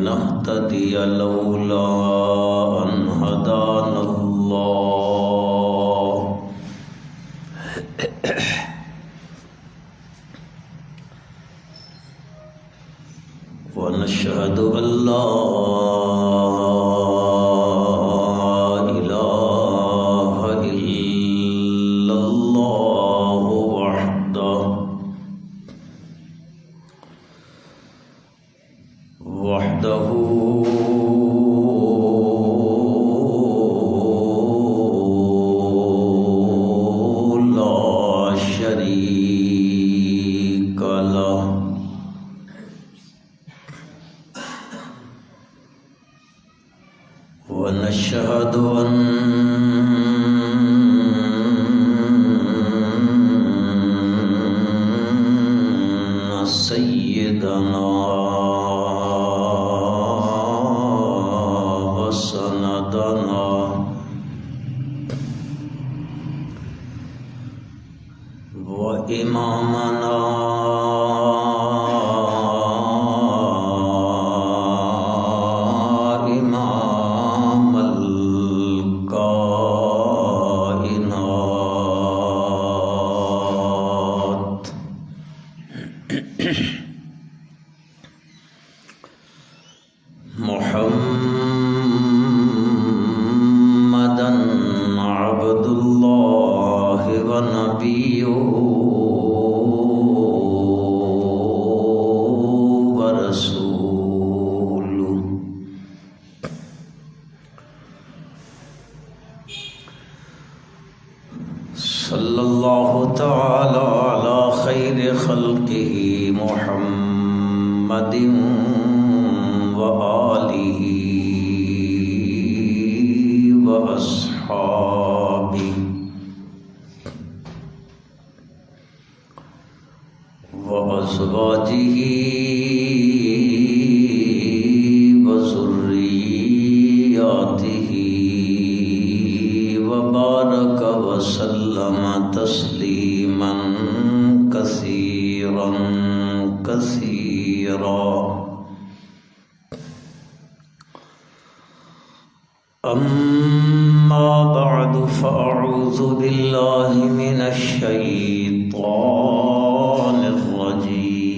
نهتدي لولا أن هدانا الله ونشهد أن لا إله إلا الله وحده لا شريك له ونشهد أن سيدنا وسندنا وإمامنا إمام الكائنات محمدا عبد الله ونبيه ورسوله صلى الله تعالى على خير خلقه محمد وآله وأصحابه وأزواجه وذرياته وبارك وسلم تسليما كثيرا كثيرا أما بعد فأعوذ بالله من الشيطان الرجيم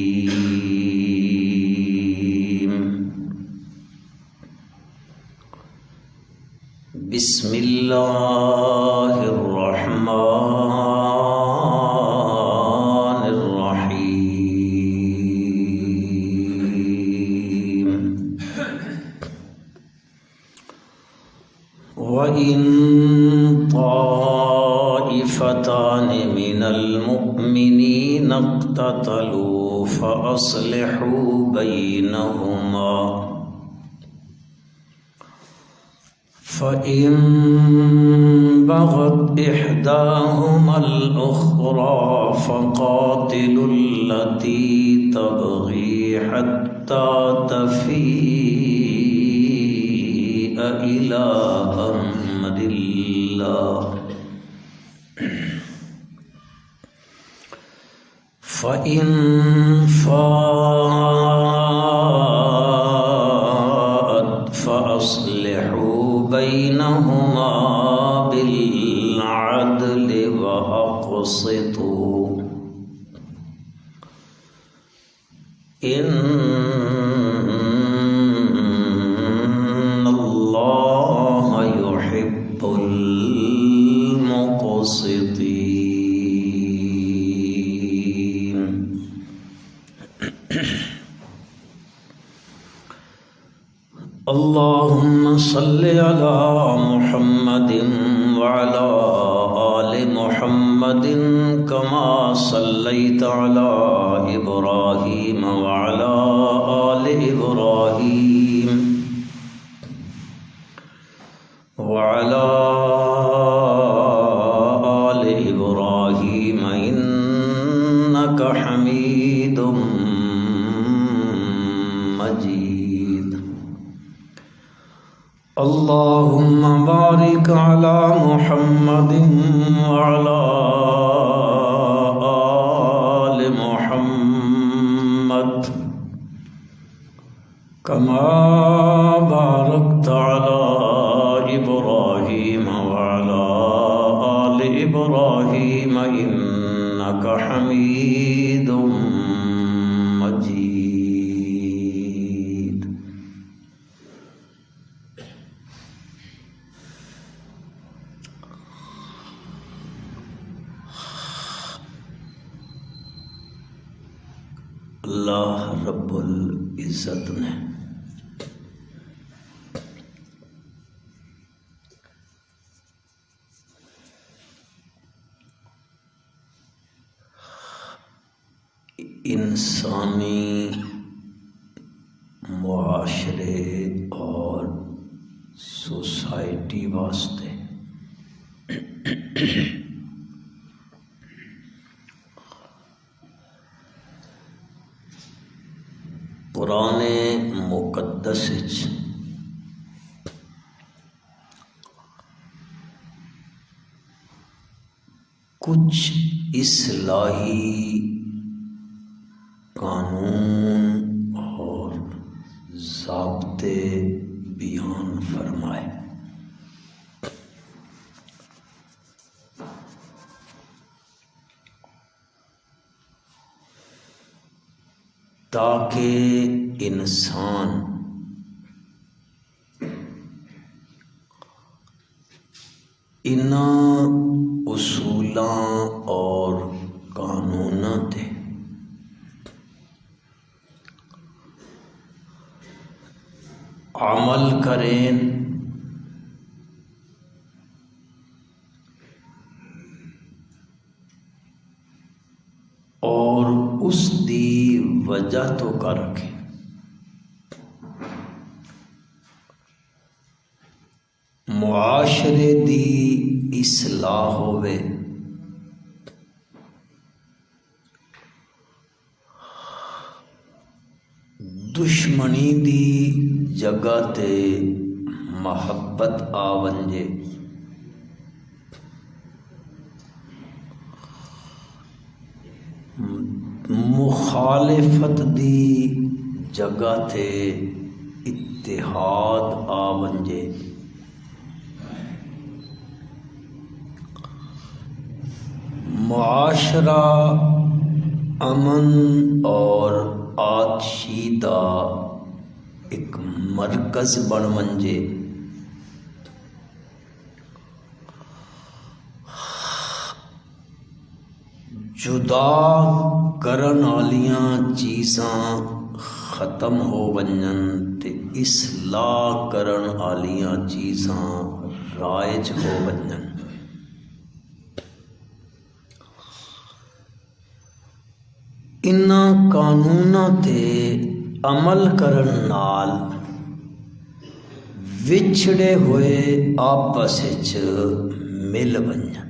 بسم الله الرحمن الرحيم وإن طائفتان من المؤمنين اقتتلوا فأصلحوا بينهما فإن بغت إحداهما الأخرى فقاتلوا التي تبغي حتى تفيء إلى أمر الله فإن فاءت فأصلحوا بينهما بالعدل وأقسطوا إن الله يحب المقسطين اللهم صل على محمد وعلى آل محمد كما صليت على إبراهيم وعلى آل إبراهيم وعلى آل إبراهيم إنك حميد مجيد اللهم بارك على محمد وعلى آل محمد كما باركت على إبراهيم وعلى آل إبراهيم إنك حميد مجيد. اللہ رب العزت نے انسانی معاشرے اور سوسائٹی واسطے پرانے مقدس کچھ اصلاحی قانون اور ضابطے بیان فرمائے تاکہ انسان ان اصولاں اور قانوناں تے عمل کریں اور اس دی وجہ تو کر رکھے معاشرے دی اصلاح ہوئے دشمنی دی جگہ تے محبت آونجے مخالفت دی جگہ تے اتحاد آونجے معاشرہ امن اور آتشی دا ایک مرکز بن منجے جدا کرن والیاں چیزاں ختم ہو ونجن تے اصلاح کرن والیاں چیزاں رائج ہو ونجن. انہاں قانوناں تے عمل کرن نال وچھڑے ہوئے آپس وچ مل ونجن.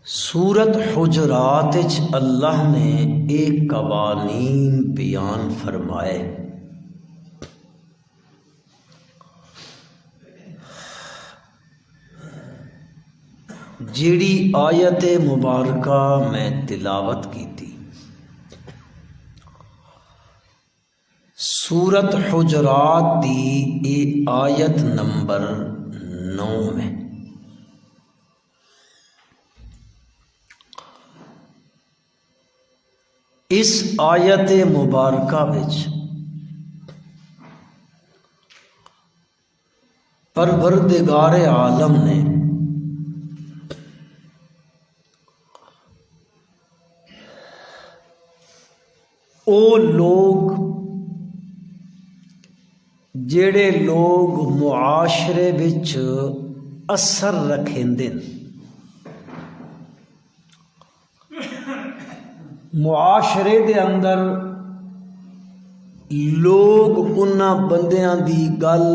سورت حجرات وچ اللہ نے ایک قوانین بیان فرمائے جیڑی آیت مبارکہ میں تلاوت کی تھی سورت حجرات دی آیت نمبر 9 میں. اس آیت مبارکہ وچ پروردگار عالم نے او لوگ جڑے لوگ معاشرے وچ اثر رکھیندے معاشرے دے اندر لوگ انہاں بندیاں دی گل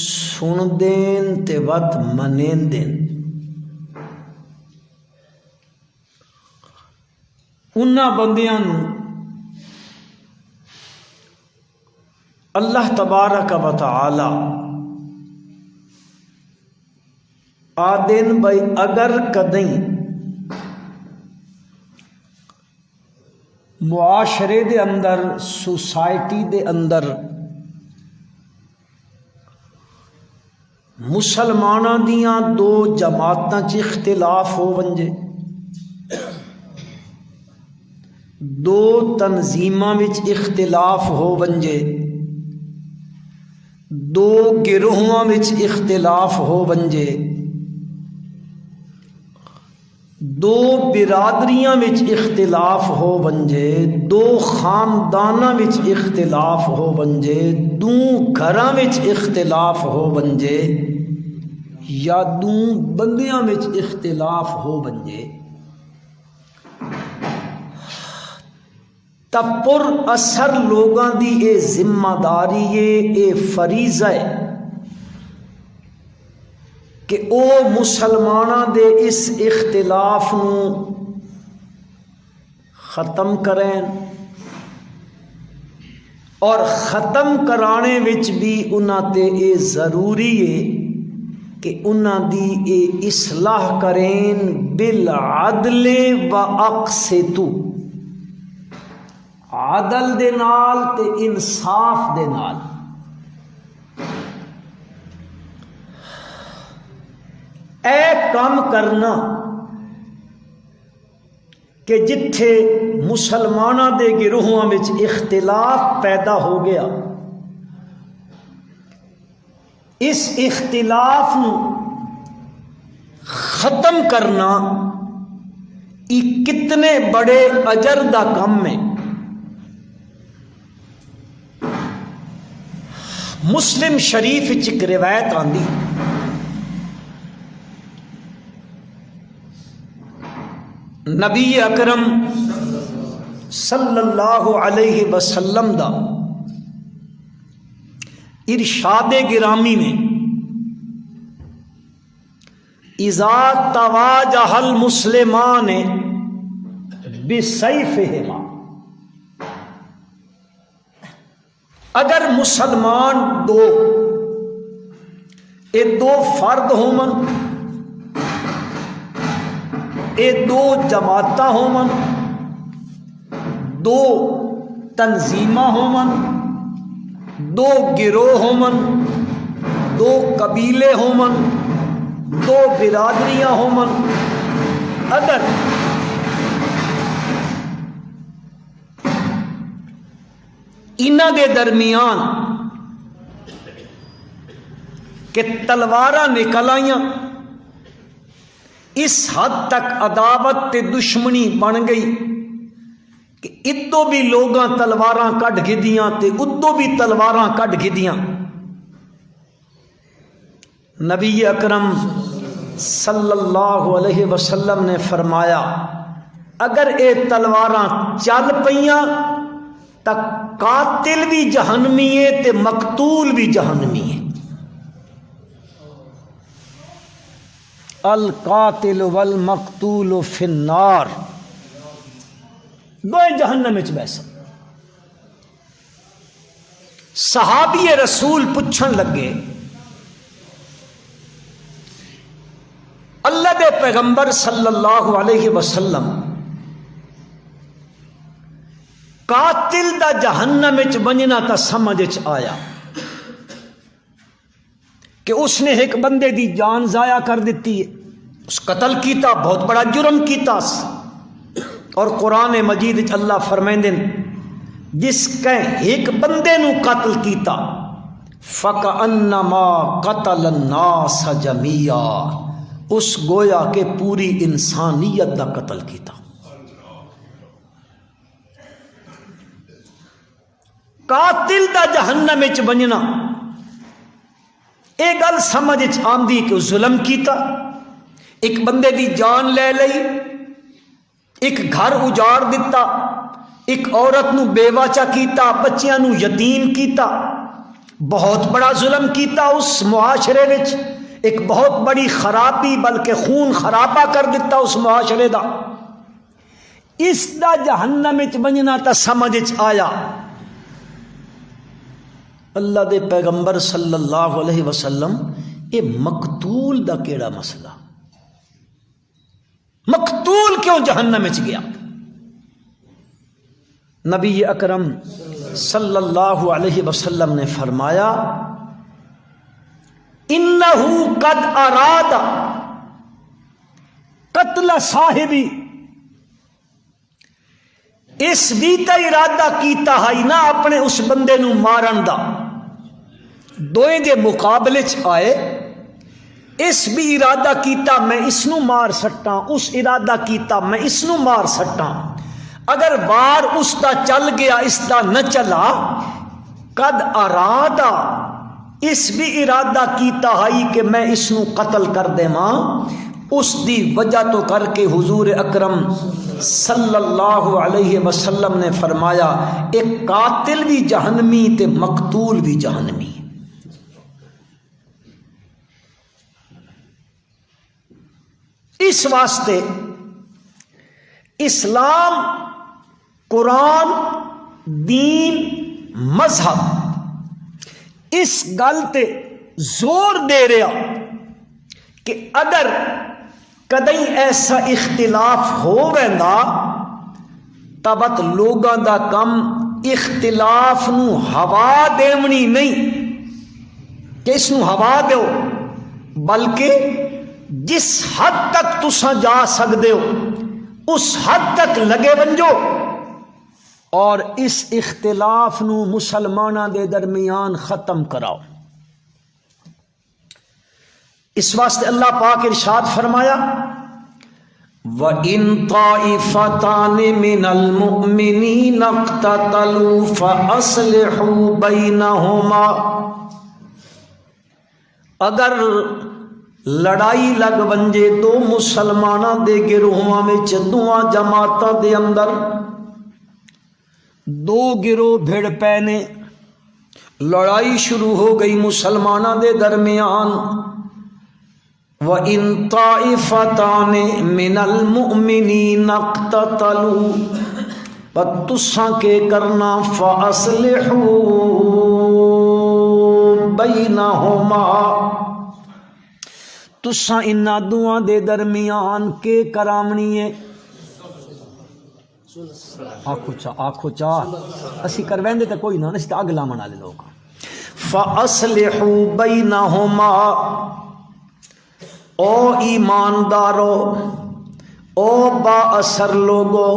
سن دین تے وت منین دین انہاں بندیاں نو اللہ تبارک و تعالی آدین بھائی اگر کدیں معاشرے دے اندر سوسائٹی دے اندر مسلماناں دیاں دو جماعتاں چ اختلاف ہو ونجے، دو تنظیماں وچ اختلاف ہو ونجے، دو گروہاں وچ اختلاف ہو ونجے، دو برادریاں وچ اختلاف ہو ونجے، دو خانداناں وچ اختلاف ہو ونجے، دو گھراں وچ اختلاف ہو ونجے، یا دو بندیاں وچ اختلاف ہو ونجے، تا پر اثر لوگاں دی اے ذمہ داری ہے، اے فریضہ ہے کہ او مسلماناں دے اس اختلاف نو ختم کریں، اور ختم کرانے وچ بھی انہاں تے اے ضروری ہے کہ انہاں دی اے اصلاح کریں بالعدل و اقسطوا، عدل دے نال تے انصاف دے نال۔ اے کام کرنا کہ جتھے مسلماناں دے گروہاں وچ اختلاف پیدا ہو گیا، اس اختلاف نو ختم کرنا یہ کتنے بڑے اجر دا کم ہے۔ مسلم شریف وچ ایک روایت آندی، نبی اکرم صلی اللہ علیہ وسلم دا ارشاد گرامی میں اذا تواجہ المسلمان بسیفہما، اگر مسلمان دو اے دو فرد ہومن، اے دو جماعتاں ہومن، دو تنظیماں ہومن، دو گروہ ہومن، دو قبیلے ہومن، دو برادریاں ہومن، اگر انہاں دے درمیان کہ تلواراں نکل آئیاں، اس حد تک عداوت تے دشمنی بن گئی کہ اتو بھی لوگاں تلواراں کڈ گدیاں تے اتو بھی تلواراں کڈ گدیاں، نبی اکرم صلی اللہ علیہ وسلم نے فرمایا اگر اے تلواراں چل پئیاں تا قاتل بھی جہنمی ہے تے مقتول بھی جہنمی ہے۔ القاتل والمقتول فی النار، دوئے جہنم وچ بیسا۔ صحابی رسول پوچھن لگے اللہ دے پیغمبر صلی اللہ علیہ وسلم، قاتل دا جہنم وچ بننا تا سمجھ آیا کہ اس نے ایک بندے دی جان ضائع کر دیتی ہے، اس قتل کیتا، بہت بڑا جرم کیتا، اور قرآن مجید اللہ فرمائندے جس کہ ایک بندے نو قتل کیتا فَكَأَنَّمَا قَتَلَ النَّاسَ جَمِيعًا، اس گویا کہ پوری انسانیت دا قتل کیتا۔ قاتل دا جہنم وچ بننا اے گل سمجھ آندی کہ ظلم کیتا، ایک بندے دی جان لے لئی، ایک گھر اجاڑ دیتا، ایک عورت نو بیوہ چا کیتا، بچیاں نو یتیم کیتا، بہت بڑا ظلم کیتا، اس معاشرے وچ ایک بہت بڑی خرابی بلکہ خون خرابہ کر دیتا اس معاشرے دا، اس دا جہنم وچ بننا تا سمجھ آیا۔ اللہ دے پیغمبر صلی اللہ علیہ وسلم اے مقتول دا کیڑا مسئلہ، مقتول کیوں جہنم وچ گیا؟ نبی اکرم صلی اللہ علیہ وسلم نے فرمایا انہو قد اراد قتل صاحبی، اس بھی تا ارادہ کیتا ہے نہ اپنے اس بندے نو مارن دا، دوئیں دے مقابلے چ آئے، اس بھی ارادہ کیتا میں اس نو مار سٹاں، اس ارادہ کیتا میں اس نو مار سٹاں، اگر وار اس دا چل گیا اس دا نہ چلا، قد ارادہ اس بھی ارادہ کیتا ہے کہ میں اس نو قتل کر دے ماں، اس دی وجہ تو کر کے حضور اکرم صلی اللہ علیہ وسلم نے فرمایا ایک قاتل بھی جہنمی تے مقتول بھی جہنمی۔ اس واسطے اسلام، قرآن، دین، مذہب اس گل تے زور دے رہا کہ اگر کدی ایسا اختلاف ہو ویندا تبت لوگاں دا کم اختلاف نو ہوا دیونی نہیں کہ اس نو ہوا دیو، بلکہ جس حد تک تساں جا سکدے ہو اس حد تک لگے ونجو اور اس اختلاف نو مسلماناں دے درمیان ختم کراؤ۔ اس واسطے اللہ پاک ارشاد فرمایا وَإِن طَائِفَتَانِ مِنَ الْمُؤْمِنِينَ اقْتَتَلُوا فَأَصْلِحُوا بَيْنَهُمَا، اگر لڑائی لگ ونجے دو مسلماناں دے گروہاں وچ دوواں جماعتاں دے اندر دو گروہ بھڑ پینے، لڑائی شروع ہو گئی مسلماناں دے درمیان، وَإِن طَائِفَتَانِ مِنَ الْمُؤْمِنِينَ اقْتَتَلُوا، تساں کے کرنا فَأَصْلِحُوا بَيْنَهُمَا، تساں انہاں دوواں دے درمیان کے کرامنی ہے، آکھو چا اسی کرویندے تے کوئی نہ اسی تے اگ لامن والے لوگ۔ فَأَصْلِحُوا بَيْنَهُمَا، او ایماندارو، او با اثر لوگو،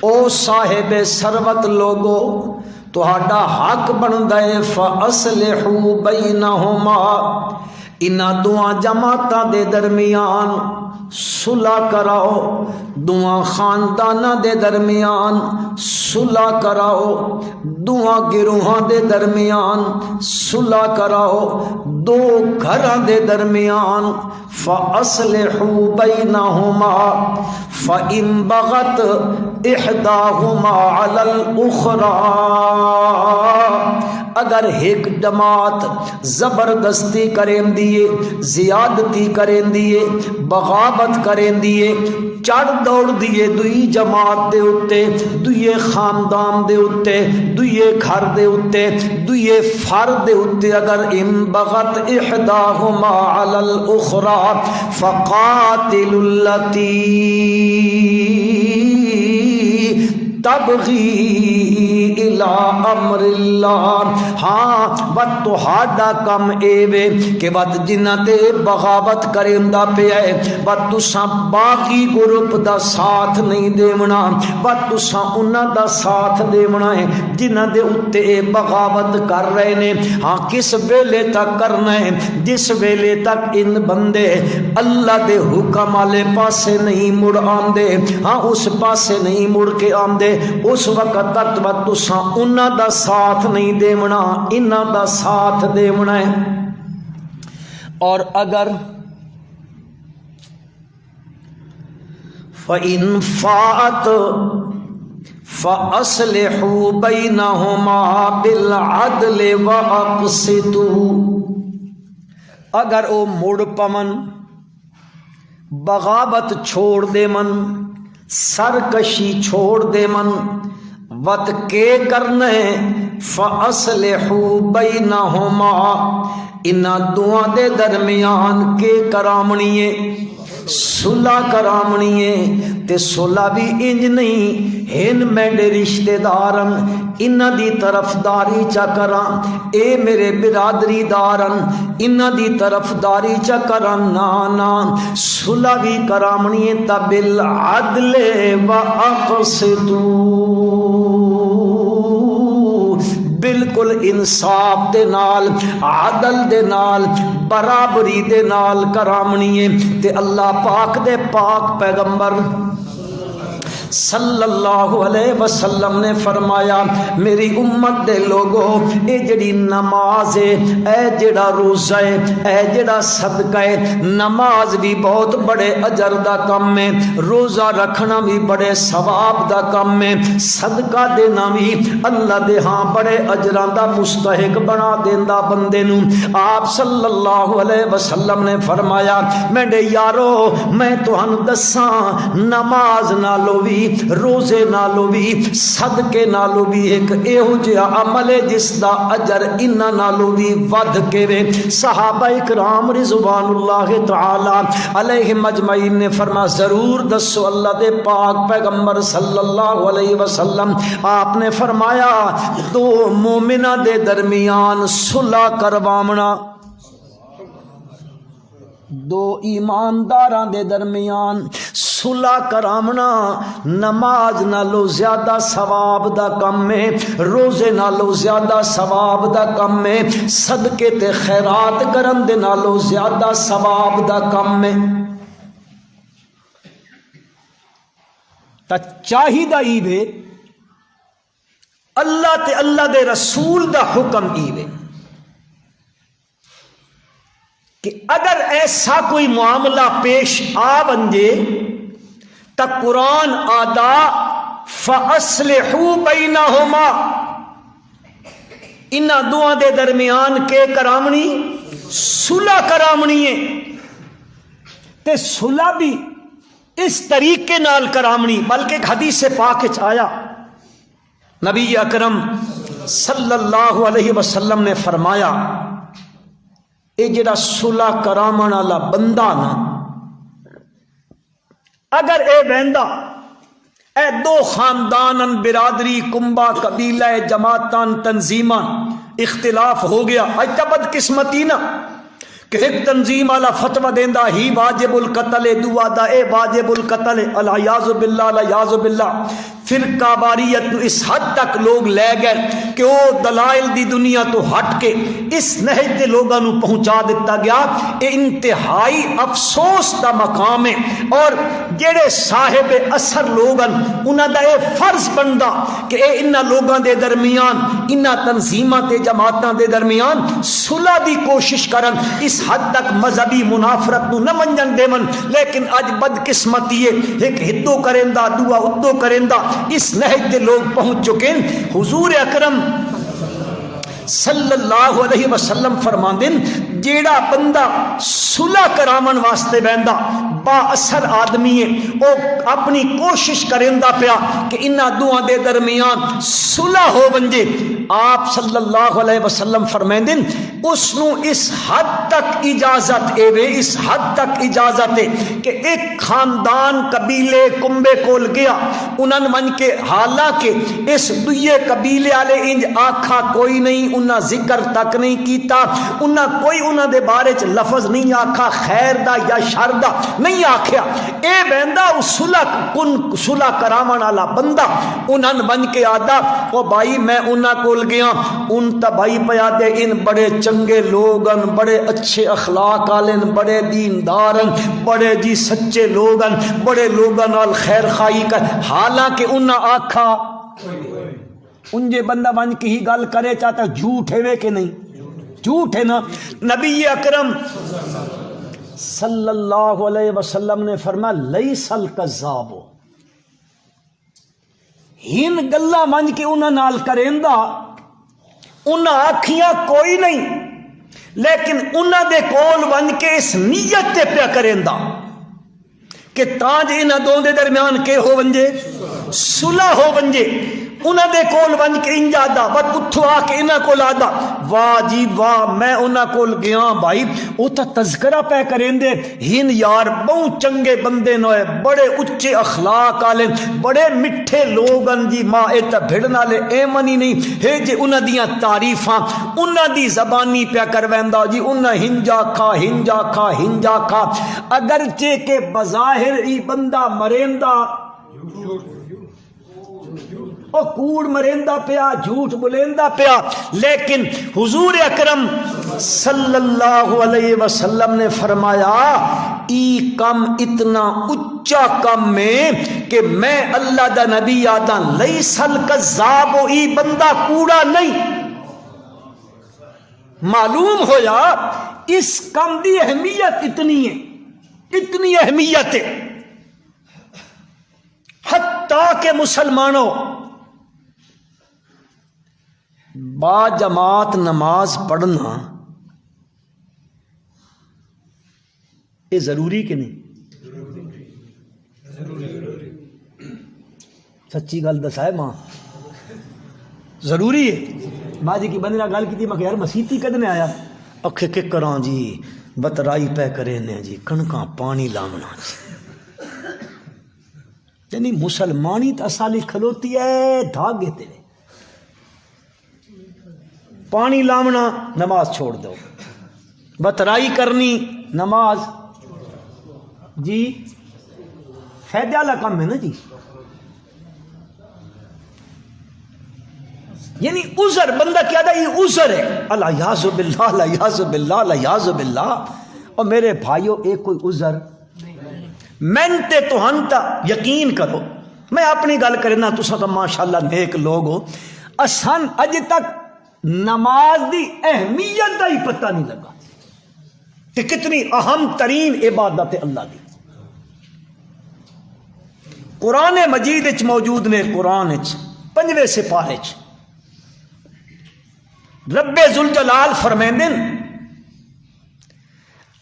او صاحب ثروت لوگو، تہاڈا حق بندا ہے فَأَصْلِحُوا بَيْنَهُمَا، انہاں دوواں جماعتاں دے درمیان صلح کراؤ، دوواں خانداناں دے درمیان صلح کراؤ، دوواں گروہاں دے درمیان صلح کراؤ، دو گھراں دے درمیان فَأَصْلِحُوا بَيْنَهُمَا فَإِن بَغَتْ إِحْدَاهُمَا عَلَى الْأُخْرَى، اگر ایک جماعت زبردستی کریں دیے، زیادتی کریں دیے، بغاوت کریں دیے، چڑھ دوڑ دیے دوئی جماعت دے اتے، دوئی خاندان دے اتے، دوئی گھر دے اتے، دوئی فرد دے اتے، اگر ان بغت احداہما علی الاخرى فقاتل التی تبغی الی امر اللہ، ہاں بات تہاڈا کم اے وے کہ بات جنہ تے بغاوت کریندا پیا ہے، بات تساں باقی گروپ دا ساتھ نہیں دیونا، بات تساں انہاں دا ساتھ دیونا ہے جنہ دے اتے اے بغاوت کر رہے نے۔ ہاں کس ویلے تک کرنا ہے؟ جس ویلے تک ان بندے اللہ دے حکم والے پاسے نہیں مڑ آندے، ہاں اس پاسے نہیں مڑ کے آندے، اس وقت تک تساں انہاں دا ساتھ نہیں دیونا، انہاں دا ساتھ دیونا ہے۔ اور اگر فَإِن فَاءَتْ فَأَصْلِحُوا بَيْنَهُمَا بِالْعَدْلِ وَأَقْسِطُوا، اگر او مڑ پمن، بغاوت چھوڑ دے من، سرکشی چھوڑ دے من، وت کے کرنے فَأَصْلِحُوا بَيْنَهُمَا، انہاں دوواں دے درمیان کے کرامنیے، صلح کرامنی ہے تے صلح بھی انج نہیں ہن میرے رشتے دارن انہاں دی طرفداری چا کراں اے میرے برادری دارن انہاں دی طرفداری چا کراں نا نا صلح بھی کرامنی ہے تا بالعدل و اقسطوا بالکل انصاف دے نال عدل دے نال برابری دے نال کرامنی ہے تے اللہ پاک دے پاک پیغمبر صلی اللہ علیہ وسلم نے فرمایا میری امت دے لوگو اے جڑی نماز ہے اے جڑا روزہ ہے اے جڑا صدقہ ہے نماز بھی بہت بڑے اجر دا کم ہے روزہ رکھنا بھی بڑے ثواب دا کم ہے صدقہ دینا بھی اللہ دے ہاں بڑے اجراں دا مستحق بنا دیندا بندے نو آپ صلی اللہ علیہ وسلم نے فرمایا میرے یارو میں تہانوں دساں نماز نالو بھی روزے نالو بھی صدقے نالو بھی ایک ایہو جہا عمل ہے جس دا اجر انہاں نالو بھی ود کے وے صحابہ اکرام رضوان اللہ تعالی علیہم اجمعین نے فرمایا ضرور دسو اللہ دے پاک پیغمبر صلی اللہ علیہ وسلم آپ نے فرمایا دو مومنہ دے درمیان صلح کرواونا دو ایمانداراں دے درمیان صلح کرامنا نماز نالو زیادہ ثواب دا کم ہے روزے نالو زیادہ ثواب دا کم ہے صدقے تے خیرات کرن دے نالو زیادہ ثواب دا کم ہے تا چاہیدہ ایوے اللہ تے اللہ دے رسول دا حکم ایوے کہ اگر ایسا کوئی معاملہ پیش آ بنجے تا قرآن آدھا فَأَصْلِحُوا بَيْنَهُمَا انہاں دوہاں دے درمیان کے کرامنی صلح کرامنی ہے تے صلح بھی اس طریقے نال کرامنی بلکہ حدیث پاک آیا نبی اکرم صلی اللہ علیہ وسلم نے فرمایا اے جڑا صلح کرامن والا بندہ نا اگر اے بندہ اے دو خاندانن برادری کنبہ قبیلہ جماعتان تنظیمان اختلاف ہو گیا اج تا بدقسمتی نا کہ ایک تنظیم والا فتوی دیندا ہی واجب القتل دعا دا اے واجب القتل الیاذ باللہ الیاذ باللہ فرقہ واریت اس حد تک لوگ لے گئے کہ وہ دلائل دی دنیا تو ہٹ کے اس نہج دے لوگاں نو پہنچا دیتا گیا اے انتہائی افسوس دا مقام ہے اور جڑے صاحب اثر لوگاں انہاں دا اے فرض بندا کہ اے انہاں لوگاں دے درمیان انہاں تنظیماں تے جماعتاں دے درمیان صلح دی کوشش کرن اس حد تک مذہبی منافرت نو نہ منجن دیون لیکن اج بدقسمتی ہے ایک ہدو کریندا دعا ادو کریندا اس نہج دے لوگ پہنچ چکے ہیں حضور اکرم صلی اللہ علیہ وسلم فرماندن جیڑا بندہ صلح کرامن واسطے بیندا با اثر آدمی ہے وہ اپنی کوشش کریندا پیا کہ انہاں دوہاں دے درمیان صلح ہو ونجے آپ صلی اللہ علیہ وسلم فرمائندن اس نو اس حد تک اجازت اے وے اس حد تک اجازت ہے کہ ایک خاندان قبیلے کنبے کول گیا انہاں من کے حالانکہ اس دویے قبیلے والے انج آکھا کوئی نہیں انہاں ذکر تک نہیں کیتا انہاں کوئی انہاں دے بارے چ لفظ نہیں آکھا خیر دا یا شر دا نہیں آکھیا اے بندہ اس صلح کرامن والا بندہ انہاں بن کے آدا او بھائی میں انہاں کول گیا ان تا بھائی پیا دے ان بڑے چنگے لوگن بڑے اچھے اخلاق والے بڑے دیندارن بڑے جی سچے لوگن بڑے لوگاں نال خیر خائی کر حالانکہ انہاں آکھا انجے بندہ بن کے ہی گل کرے چاہتا جھوٹ ہے کہ نہیں جھوٹ ہے نا نبی اکرم صلی اللہ علیہ وسلم نے فرمایا لیس الکذاب ہن گلا من کے انہاں نال کریندا انہاں آکھیاں کوئی نہیں لیکن انہاں دے کول ون کے اس نیت تے پیا کریندا کہ تاں جے انہاں دو دے درمیان کے ہو ونجے صلح ہو ونجے انہاں دے کول ونج کے انج آدا بس اتھو آ کے انہاں کول آدا واہ جی واہ میں انہاں کول گیا بھائی او تا تذکرہ پہ کریندے ہن یار بہت چنگے بندے نوئے بڑے اچے اخلاق والے بڑے میٹھے لوگ ان جی ماں اے تا بھڑن والے اے منی نہیں ہے جے انہاں دیاں تعریفاں انہاں دی زبانی پہ کرویندا جی انہاں ہنجا کھا اگرچہ کہ بظاہر ای بندہ مریندا او کوڑ مریندا پیا جھوٹ بولیندا پیا لیکن حضور اکرم صلی اللہ علیہ وسلم نے فرمایا ای کم اتنا اچا کم میں کہ میں اللہ دا نبی آدھا لیس الکذاب و ای بندہ کوڑا نہیں. معلوم ہویا اس کم دی اہمیت اتنی ہے اتنی اہمیت ہے حتیٰ کہ مسلمانوں با جماعت نماز پڑھنا یہ ضروری کہ نہیں؟ سچی گل دسائے ماں ضروری ہے. ماں جی کی بندے گل کی میں کہ یار مسیتی کدنے آیا اکھے کہ کراں جی بترائی پہ کرے نے جی کھنکاں پانی لامنا جی یعنی مسلمانی تو اصالی کھلوتی ہے دھاگے تے پانی لامنا نماز چھوڑ دو بترائی کرنی نماز جی فائدہ والا کام ہے نا جی. یعنی عذر بندہ کیا تھا یہ عذر ہے اللہ یاز باللہ اللہ یاز باللہ اللہ یاز باللہ. اور میرے بھائیو ایک کوئی عذر محنتے تو ہنتا یقین کرو میں اپنی گل کرنا تسا تو ماشاءاللہ نیک لوگ ہو اسان اج تک نماز دی اہمیت کا ہی پتہ نہیں لگا کہ کتنی اہم ترین عبادت ہے اللہ دی. قرآن مجید وچ موجود نے قرآن وچ 5ویں سپارے وچ رب ذوالجلال فرمیندن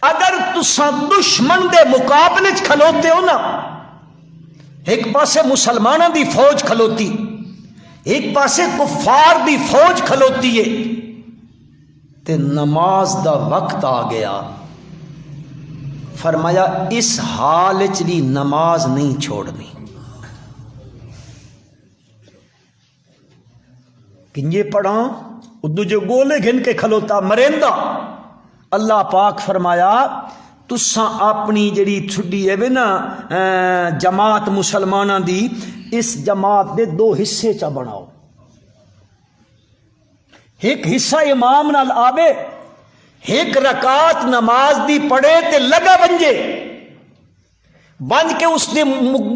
اگر تساں دشمن دے مقابلے چ کھلوتے ہو نا ایک پاسے مسلمانوں دی فوج کھلوتی ایک پاسے کفار دی فوج کھلوتی ہے تے نماز دا وقت آ گیا فرمایا اس حال وچ بھی نماز نہیں چھوڑنی. کنجے پڑھاں ادو جو گولے گھن کے کھلوتا مریندا اللہ پاک فرمایا تساں اپنی جڑی چھڈی ہے نا جماعت مسلماناں دی اس جماعت دے 2 حصے چا بناؤ. ایک حصہ امام نال آوے ایک رکعت نماز دی پڑھے تے لگا بنجے بن کے اس دے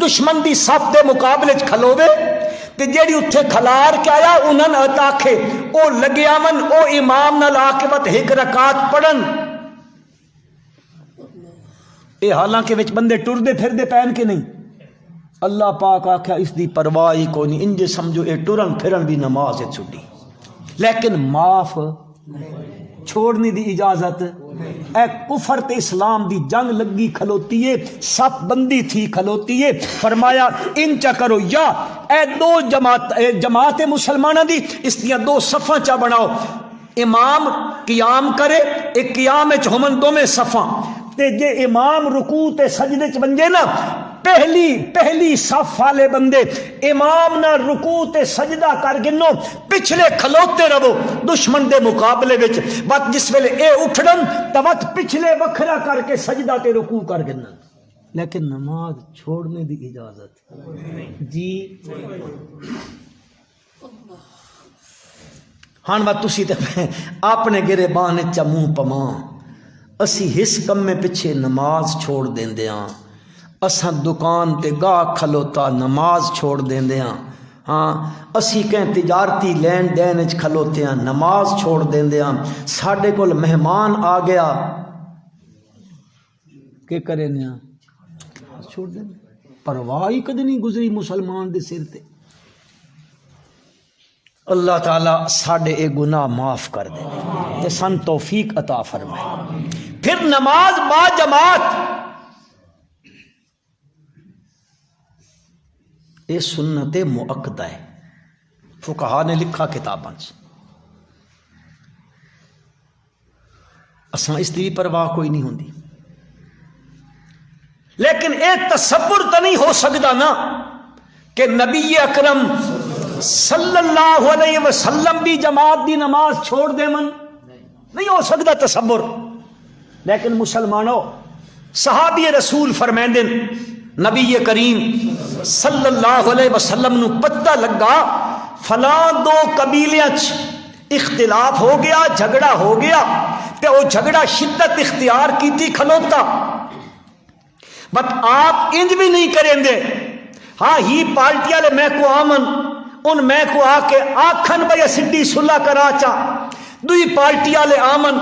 دشمن دی صف دے مقابلے چ کھلوے تے جیڑی اتھے کھلار کے آیا انہاں نے تاکھے او لگیا من او امام نال آ کے بت ایک رکعت پڑھن. اے حالانکہ وچ بندے ٹردے پھردے پہن کے نہیں اللہ پاک آکھیا اس دی پرواہ ہی کوئی نہیں انجے سمجھو اے ٹرن پھرن بھی نماز ہے چھٹی لیکن معاف چھوڑنے دی اجازت اے کفر تے اسلام دی جنگ لگی کھلوتی ہے صف بندی تھی کھلوتی ہے فرمایا ان چا کرو یا اے 2 جماعت مسلمانہ دی اس دیاں 2 صفاں چا بناؤ امام قیام کرے ایک قیام وچ ہومن 2 صفاں تے جے امام رکوع تے سجدے چ بن جے نا پہلی صف والے بندے امام نہ رکوع تے سجدہ کر گنو پچھلے کھلوتے رہو دشمن دے مقابلے وچ بات جس ویلے اے اٹھن تو وقت پچھلے وکھرا کر کے سجدہ تے رکوع کر گنن لیکن نماز چھوڑنے دی اجازت جی. ہاں بات تسی تے اپنے گریبان چا منہ پماں اسی ہس کم میں پیچھے نماز چھوڑ دیندیاں اساں دکان تے گاہ کھلوتا نماز چھوڑ دیندیاں ہاں اسی کہیں تجارتی لین دین وچ کھلوتے ہیں نماز چھوڑ دیندیاں ساڈے کول مہمان آ گیا کہ کرے نیا چھوڑ دیندے پرواہ ہی کدی نہیں گزری مسلمان دے سر تے. اللہ تعالیٰ ساڈے اے گناہ معاف کر دے تے سن توفیق عطا فرمائے. پھر نماز با جماعت یہ سنت مؤکدہ ہے، فقہا نے لکھا کتاباں چ، اساں اس دی پرواہ کوئی نہیں ہوندی، لیکن ایک تصور تو نہیں ہو سکتا نا کہ نبی اکرم صلی اللہ علیہ وسلم بھی جماعت دی نماز چھوڑ دے من، نہیں ہو سکتا تصور۔ لیکن مسلمانوں، صحابی رسول فرمیندے نبی کریم صلی اللہ علیہ وسلم نو پتہ لگا فلاں دو قبیلیاں اختلاف ہو گیا، جھگڑا ہو گیا، تے وہ جھگڑا شدت اختیار کیتی کھلوتا، بٹ آپ انج بھی نہیں کریں دے، ہاں ہی پارٹی والے میں کو آمن ان میں کو آ کے آکھن بھائی سڈی صلح کرا چا، دوئی پارٹی والے آمن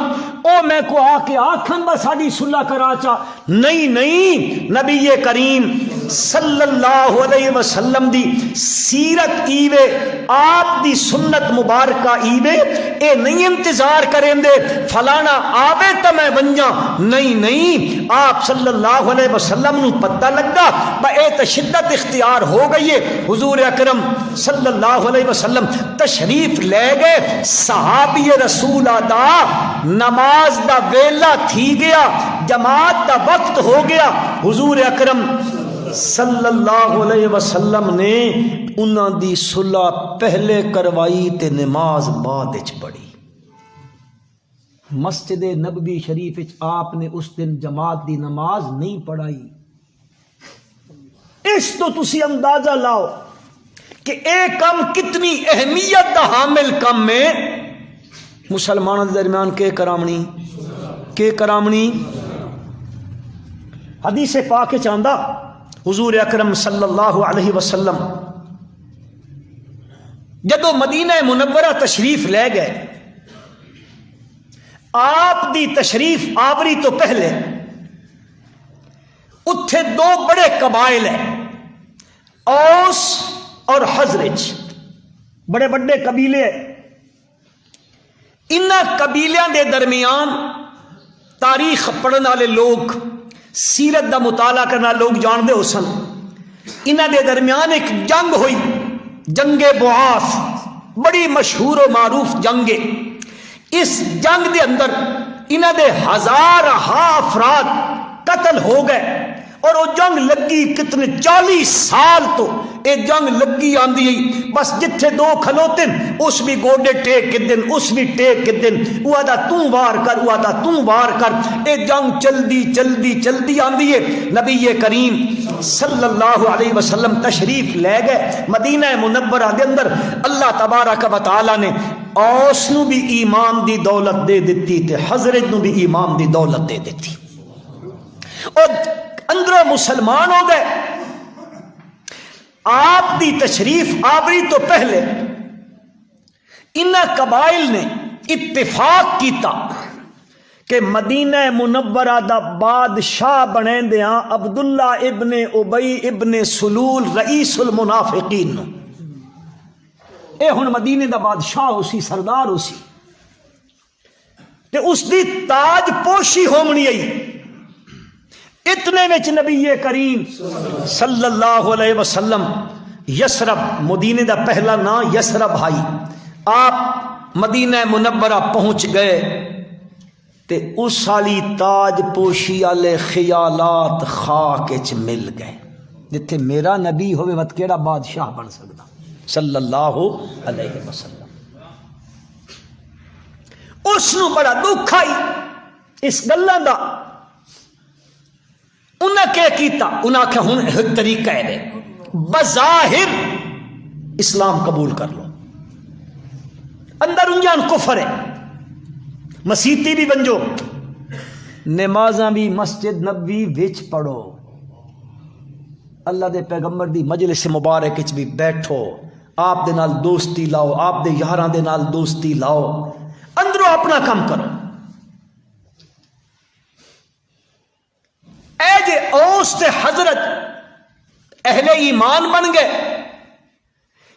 او میں کو آ کے آکھن با ساڈی صلح کرا چا، نہیں نہیں، نبی کریم صلی اللہ علیہ وسلم دی سیرت ایوے، آپ دی سنت مبارکہ ایوے، اے نہیں انتظار کریں دے فلانا آوے تو میں ونجا، نہیں نہیں، آپ صلی اللہ علیہ وسلم نو پتہ لگا با اے تشدت اختیار ہو گئی ہے، حضور اکرم صلی اللہ علیہ وسلم تشریف لے گئے، صحابی رسول ادا نماز دا ویلا تھی گیا، جماعت دا وقت ہو گیا، حضور اکرم صلی اللہ علیہ وسلم نے انہاں دی صلح پہلے کروائی تے نماز بعد وچ پڑھی۔ مسجد نبوی شریف وچ آپ نے اس دن جماعت دی نماز نہیں پڑھائی۔ اس تو تسی اندازہ لاؤ کہ اے کم کتنی اہمیت دا حامل کم ہے۔ مسلمانوں کے درمیان کے کرامنی حدیث پاک چاندہ حضور اکرم صلی اللہ علیہ وسلم جدو مدینہ منورہ تشریف لے گئے، آپ دی تشریف آوری تو پہلے اتھے دو بڑے قبائل ہیں، اوس اور خزرج، بڑے بڑے قبیلے، انہاں قبیلیاں دے درمیان تاریخ پڑھن والے لوگ، سیرت دا مطالعہ کرنا لوگ جان دے ہو سن، انہاں دے درمیان ایک جنگ ہوئی، جنگ بعاث، بڑی مشہور و معروف جنگ۔ اس جنگ دے اندر انہاں دے ہزار افراد قتل ہو گئے، اور وہ جنگ لگی کتنے 40 سال تو اے جنگ لگی آندی ہے، بس جتھے دو کھلوتے اس بھی گوڈے ٹیک کے دن، اس بھی ٹیک کے دن، وہ آدھا تو وار کر، وہ آدھا تو وار کر، اے جنگ چلدی آندی ہے۔ نبی کریم صلی اللہ علیہ وسلم تشریف لے گئے مدینہ منورہ دے اندر، اللہ تبارک و تعالی نے اوس نو بھی ایمان دی دولت دے دیتی تے حضرت نو بھی ایمان دی دولت دے دیتی، اور اندروں مسلمان ہو گئے۔ آپ دی تشریف آوری تو پہلے انہاں قبائل نے اتفاق کیتا کہ مدینہ منورہ دا بادشاہ بنے دیاں عبداللہ ابن ابی ابن سلول رئیس المنافقین، اے ہن مدینے دا بادشاہ ہو سی، سردار ہو سی، تے اس دی تاج پوشی ہومنی آئی۔ اتنے وچ نبی کریم صلی اللہ علیہ وسلم یسرب، مدینے دا پہلا نام یسرب بھائی، آپ مدینہ منورہ پہنچ گئے تے اس والی تاج پوشی والے خیالات خاک وچ مل گئے، جتھے میرا نبی ہوئے مت کیڑا بادشاہ بن سکتا صلی اللہ علیہ وسلم۔ اس نو بڑا دکھ آئی اس گلاں دا، انہیں کیا کیتا، انہیں آکھا ہن ایک طریقہ ہے، بظاہر اسلام قبول کر لو، اندر انجان کفر ہے، مسیتی بھی بنجو، نمازاں بھی مسجد نبوی وچ پڑھو، اللہ دے پیغمبر دی مجلس مبارک وچ بھی بیٹھو، آپ دے نال دوستی لاؤ، آپ دے یاراں دے نال دوستی لاؤ، اندروں اپنا کام کرو۔ اے جے اوس تے حضرت اہل ایمان بن گئے،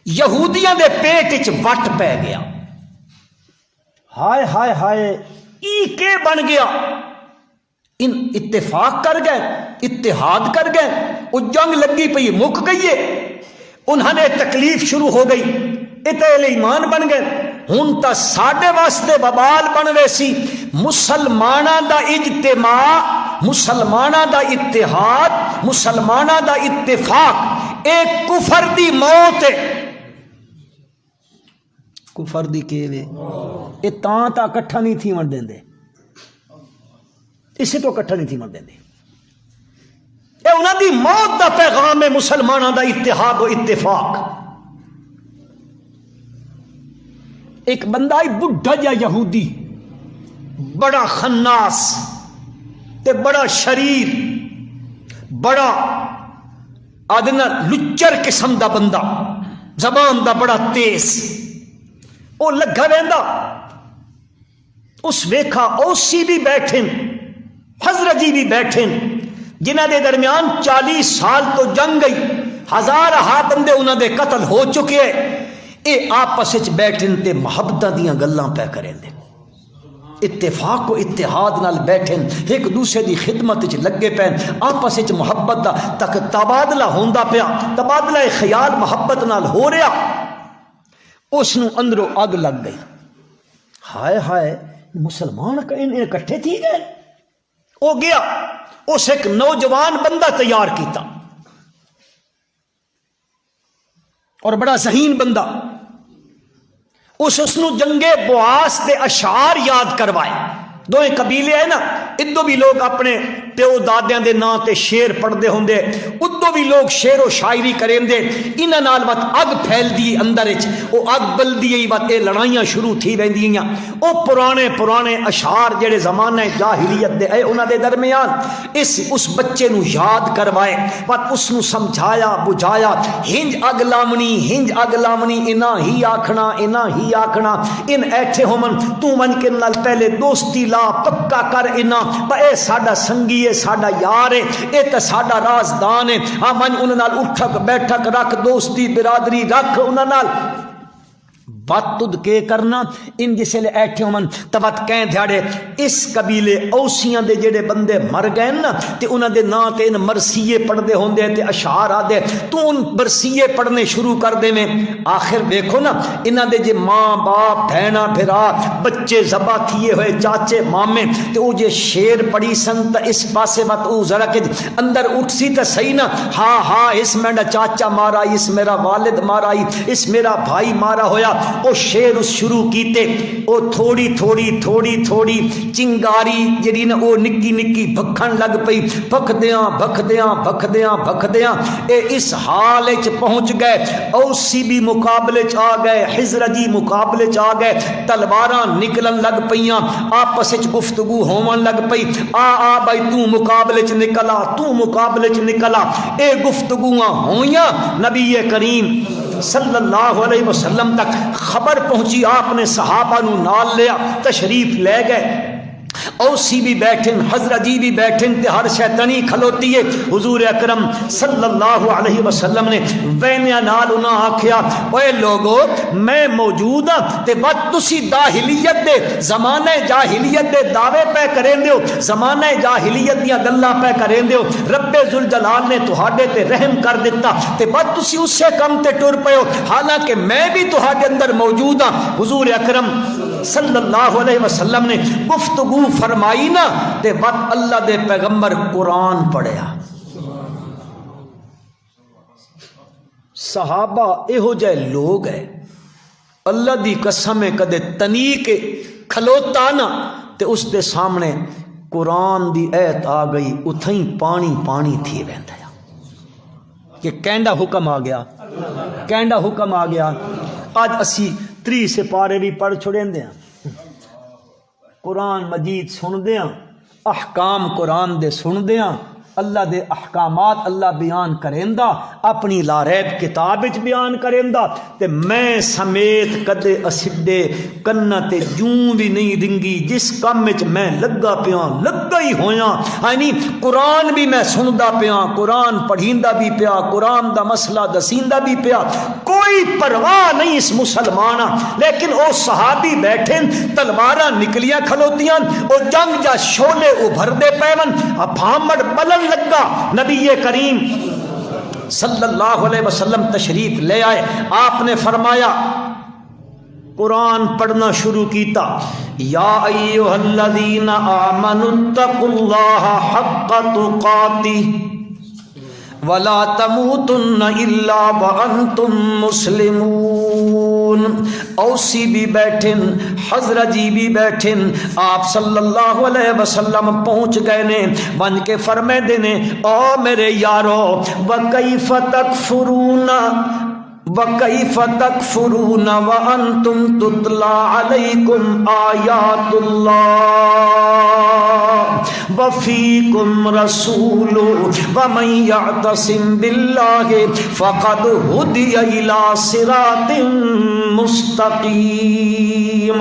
یہودیاں دے پیٹ وچ وٹ پہ گیا، ہائے ہائے ہائے ای کے بن گیا، ان اتفاق کر گئے، اتحاد کر گئے، وہ جنگ لگی پئی مک گئی ہے، انہوں نے تکلیف شروع ہو گئی، اہل ایمان بن گئے، ہوں تو ساڈے واسطے وبال بن رہے سی۔ مسلماناں دا اجتماع، مسلماناں دا اتحاد، مسلماناں دا اتفاق ایک کفر دی موت ہے۔ کفر دی کیویں اے تاں کٹھا نہیں تھی من دیندے، اسے تو کٹھا نہیں تھی من دیندے، اے انہاں دی موت دا پیغام ہے، مسلماناں دا اتحاد و اتفاق۔ ایک بندہ بڈھا جا یہودی، بڑا خناس تے بڑا شریر، بڑا آدنا لچر قسم دا بندہ، زبان دا بڑا تیز، او لگا رہندا۔ اس ویکھا اوسی بھی بیٹھن، حضرت جی بھی بیٹھن، جنہ دے درمیان 40 سال تو جنگ گئی، ہزار بندے انہاں دے قتل ہو چکے، اے آپس وچ بیٹھن تے محبتاں دیاں گلاں پہ کریں دے، اتفاق و اتحاد نال بیٹھن، ایک دوسرے دی خدمت وچ لگے پین، آپس وچ محبت دا تک تبادلہ ہوندا پیا، تبادلہ خیال محبت نال ہو رہا۔ اس نو اندروں اگ لگ گئی، ہائے ہائے مسلمان اکٹھے تھی گئے۔ او گیا، اس ایک نوجوان بندہ تیار کیتا اور بڑا ذہین بندہ، اس نو جنگے بواس دے اشعار یاد کروائے۔ دوئے قبیلے ہیں نا، ادو بھی لوگ اپنے پیو دادیاں دے نام تے شعر پڑھتے ہوندے، ادو بھی لوگ شعر و شاعری کریں دے، انہاں نال وقت اگ پھیل دی اندر وچ، او اگ بلدی ای وقت اے لڑائیاں شروع تھی ویندیاں۔ او پرانے اشعار جڑے زمانہ جاہلیت دے اے انہاں دے درمیان اس بچے نو یاد کروائے، وقت اس نو سمجھایا بجھایا، ہنج اگ لامنی انہاں ہی آکھنا، ان ایٹھے ہومن تو من کے نال پہلے دوستی لا پکا کر، انہاں اے ساڈا سنگی ہے، ساڈا یار ہے، اے تے ساڈا رازدان ہے، ہاں من انہاں نال اٹھک بیٹھک رکھ، دوستی برادری رکھ انہاں نال۔ بات تد کے کرنا ان جسے لے ایٹھے ہومن تبت کہیں دھاڑے اس قبیلے اوسیاں دے جڑے بندے مر گئے نا تے انہاں دے نا تے ان مرثیے پڑھ دے ہوندے تے اشعار آ دے، تو ان مرثیے پڑھنے شروع کر دے میں۔ آخر دیکھو نا انہاں دے جے ماں باپ بہنا بھرا بچے ذبح کیے ہوئے چاچے مامے تے او جے شیر پڑھی سن تے اس پاسے وقت او ذرا کہ اندر اٹھ سی تے صحیح نا، ہاں اس میرا چاچا مارا، اس میرا والد مارا، اس میرا بھائی مارا ہویا، او شیر اس شروع کیتے، او تھوڑی چنگاری جڑی نا او نکی نکی بکھن لگ پئی، بکھدیاں اے اس حال وچ پہنچ گئے، اوسی بھی مقابلے چ آ گئے، حضرت جی مقابلے چ آ گئے، تلواراں نکلن لگ پیاں، آپس وچ گفتگو ہون لگ پئی، آ بھائی تو مقابلے چ نکلا، اے گفتگواں ہویاں، نبی کریم صلی اللہ علیہ وسلم تک خبر پہنچی، آپ نے صحابہ نو نال لیا، تشریف لے گئے، اوسی بھی بیٹھن، حضرت جی بھی بیٹھن تے ہر شیطانی کھلوتی ہے۔ حضور اکرم صلی اللہ علیہ وسلم نے وینیا نال انہاں آکھیا، اوے لوگو میں موجود ہاں تے بات تسی جاہلیت دے زمانہ جاہلیت دے دعوے پہ کریں دیو، زمانہ جاہلیت دیاں گلاں پہ کریں دیو، رب ذوالجلال نے تہاڈے تے رحم کر دیتا تے بات تسی اس سے کم تے ٹر پیو، حالانکہ میں بھی تہاڈے اندر موجود ہاں۔ حضور اکرم صلی اللہ علیہ وسلم نے گفتگو فرمائی نا تے وقت اللہ دے پیغمبر قرآن پڑھیا۔ صحابہ ایہو جائے لوگ ہے، اللہ دی قسم کدے تنی کے کھلوتا نا تے اس دے سامنے قرآن دی ایت آ گئی، اتھیں پانی تھی رہندا کہ کینڈا حکم آ گیا۔ آج اسی 30 سپارے بھی پڑھ چھڑیں دے ہیں، قرآن مجید سن دیاں، احکام قرآن دے سن دیاں، اللہ دے احکامات اللہ بیان کریندا، اپنی لا ریب کتاب وچ بیان کریندا، تے میں سمیت کدے اسڈے کنا تے جوں بھی نہیں رنگی، جس کام وچ میں لگا ہی ہویاں، یعنی قرآن بھی میں سندا پیاں، قرآن پڑھیندا بھی پیا، قرآن دا مسئلہ دسیندا بھی پیا، کوئی پرواہ نہیں اس مسلمانہ۔ لیکن او صحابی بیٹھے، تلواراں نکلیاں کھلوتیاں، او جنگ جا شولے ابھردے پیون، بھامڑ بلن لگا، نبی کریم صلی اللہ علیہ وسلم تشریف لے آئے. آپ نے فرمایا قرآن پڑھنا شروع کیتا. یا ایھا الذین آمنوا اتقوا اللہ حق تقاتہ ولا تموتن الا وانتم مسلمون. اوسی بھی بیٹھن، حضرت جی بھی بیٹھن، آپ صلی اللہ علیہ وسلم پہنچ گئے نے. بن کے فرمے دینے او میرے یارو وکیف تکفرون وَكَيْفَ تَكْفُرُونَ وَأَنْتُمْ تُتْلَى عَلَيْكُمْ آيَاتُ اللَّهِ وَفِيكُمْ رَسُولُ وَمَنْ يَعْتَصِمْ بِاللَّهِ فَقَدْ هُدِيَ إِلَى صِرَاطٍ مُسْتَقِيمٍ.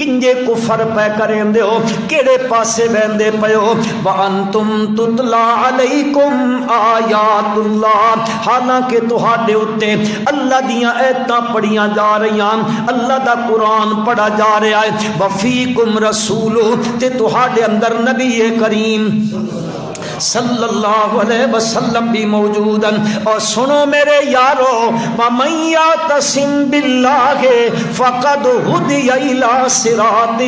کنجے کفر پہ کریں دے ہو، کیڑے پاسے بہندے پہ ہو. وَأَنْتُمْ تُتْلَى عَلَيْكُمْ آيَاتُ اللَّهِ، حالانکہ تہاڈے اُتے اللہ دیاں ایتاں پڑھیاں جا رہی ہیں، اللہ دا قرآن پڑھا جا رہا ہے. وفیکم رسول، تے تہاڈے اندر نبی کریم صلی اللہ علیہ وسلم بھی موجود ہیں. اور سنو میرے یارو وَمَن يَعْتَصِم بِاللَّهِ فَقَدْ هُدِيَ إِلَى صِرَاطٍ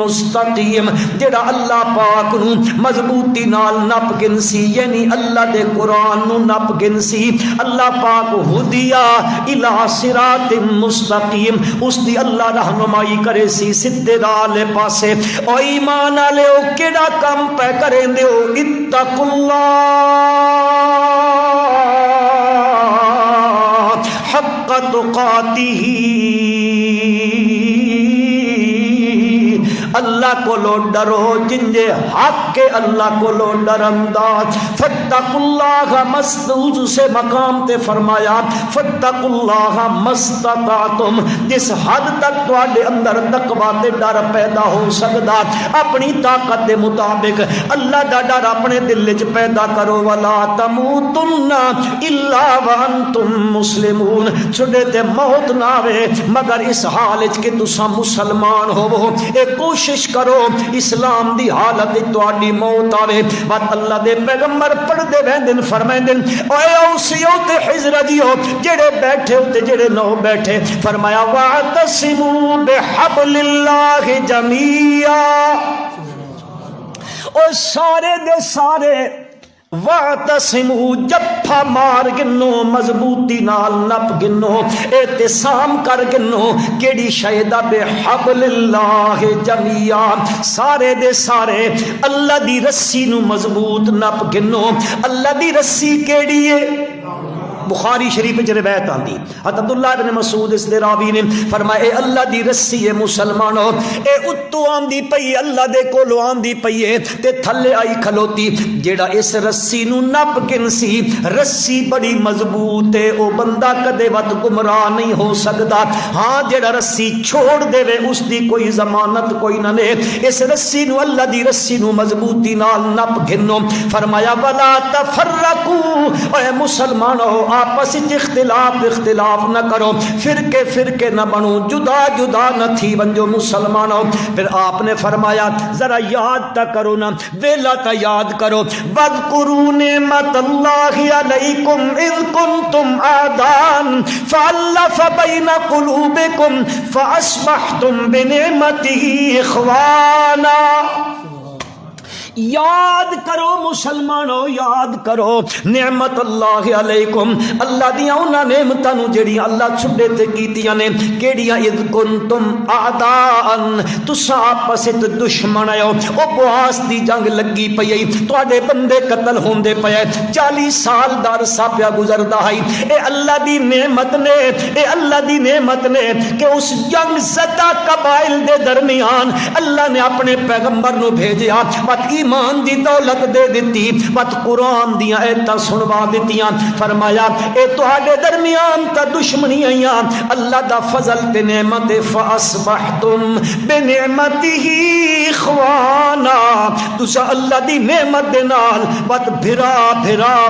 مُسْتَقِيمٍ. جڑا اللہ پاک نو مضبوطی نال نپ گنسی، یعنی اللہ دے قرآن نو نپ گنسی، اللہ پاک ہدیہ إِلَى صِرَاطٍ مُسْتَقِيمٍ، اس دی اللہ رہنمائی کرے سی سدھے راہ لے پاسے. او ایمان والے او کیڑا کم پہ کریں دے ہو؟ اتقوا اللہ حق تقاتہ، اللہ کو لو ڈرو جنجے حق کے اللہ کو لو ڈرنداز. فاتقوا اللہ مستعوذ سے مقام تے فرمایا فاتقوا اللہ مستطعتم، جس حد تک تواڈے اندر تقوی تے ڈر پیدا ہو سکدا اپنی طاقت دے مطابق اللہ دا ڈر اپنے دل وچ پیدا کرو. ولا تموتن الا وانتم مسلمون، چھڑے تے موت نہ آوے مگر اس حال وچ کہ تساں مسلمان ہوو. اے کوشش کرو اسلام دی حالت تواڈی موت آوے. بات اللہ دے پیغمبر پڑھ دے ویندن فرمائندن اوے اوسیو تے حضرتیو جڑے بیٹھے تے جڑے نہ بیٹھے، فرمایا واعتصموا بحبل اللہ جميعا. او سارے دے سارے واعتصموا جپا مار گنو، مضبوطی نال نپ گنو، اعتصام کر گنو کیڑی شہدا بحبل اللہ جميعا، سارے دے سارے اللہ دی رسی نو مضبوط نپ گنو. اللہ دی رسی کیڑی ہے؟ بخاری شریف وچ روایت آندی حضرت عبداللہ بن مسعود اس دے راوی نے فرمایا اے اللہ دی رسی ہے مسلمانو، اے اتو آندی پئی اللہ دے کولو آندی پئی ہے تے تھلے آئی کھلوتی. جیڑا اس رسی نو نپ گنسی، رسی بڑی مضبوط ہے، او بندہ کدے وت گمراہ نہیں ہو سکدا. ہاں جیڑا رسی چھوڑ دے وے اس دی کوئی ضمانت کوئی نہ لے. اس رسی نو اللہ دی رسی نو مضبوطی نال نپ گنو. فرمایا ولا تفرقوا، اے مسلمانو آپس اختلاف نہ کرو، فرقے نہ بنو، جدا جدا نہ تھی بنجو مسلمانوں. پھر آپ نے فرمایا ذرا یاد تا کرو نا، ویلا تا یاد کرو. وَاذْكُرُوا نِعْمَةَ اللَّهِ عَلَيْكُمْ إِذْ كُنْتُمْ أَعْدَاءً فَأَلَّفَ بَيْنَ قُلُوبِكُمْ فَأَصْبَحْتُمْ بِنِعْمَتِهِ إِخْوَانًا. یاد کرو مسلمانو، یاد کرو نعمت اللہ علیکم، اللہ دیاں انہاں نعمتاں نو جڑیاں اللہ چھڈے تے کیتیاں نے. کیڑیاں؟ اذ کنتم اعداء، تساں آپس وچ دشمن آئے ہو. او بواس دی جنگ لگی پئی ائی، تواڈے بندے قتل ہوندے پئے، 40 سال دا عرصہ پیا گزردا ہے. اے اللہ دی نعمت نے، اے اللہ دی نعمت نے کہ اس جنگ زدہ قبائل دے درمیان اللہ نے اپنے پیغمبر نو بھیجیا، ایمان دی دولت دے دیتی، بات قرآن دیاں ایتاں سنوا دیتیاں. فرمایا اے تہاڈے درمیان تا دشمنی آئیاں، اللہ دا فضل تے نعمت فاصبحتم بنعمتہ اخوانا، تسا اللہ دی نعمت دے نال بات بھرا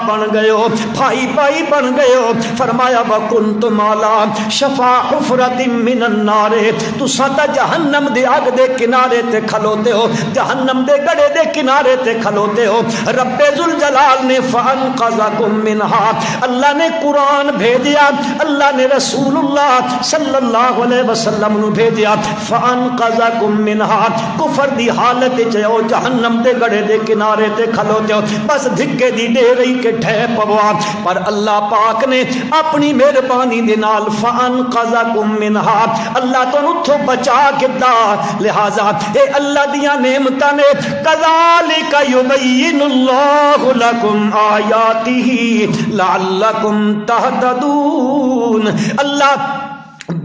بن گئے ہو، بھائی بن گئے ہو. فرمایا وکنتم علی شفا حفرۃ من النار، تسا تا جہنم دے اگ دے کنارے تے کھلوتے ہو، جہنم دے گڑے دے کنارے کنارے تے کھلوتے ہو. رب ذوالجلال نے فانقذکم منہا، اللہ نے قرآن بھیجیا، اللہ نے رسول اللہ صلی اللہ علیہ وسلم نو بھیجیا. فانقذکم منہا، کفر دی حالت چ او جہنم دے گڑے دے کنارے تے کھلوتے ہو، بس دھکے دی دے رہی کہ ٹھے پوا. پر اللہ پاک نے اپنی مہربانی دے نال فانقذکم منہا، اللہ تو اتھوں بچا کے دا. لہذا اے اللہ دیاں نعمتاں نے کذالک یبین اللہ لکم آیاتہ لعلکم تہتدون. اللہ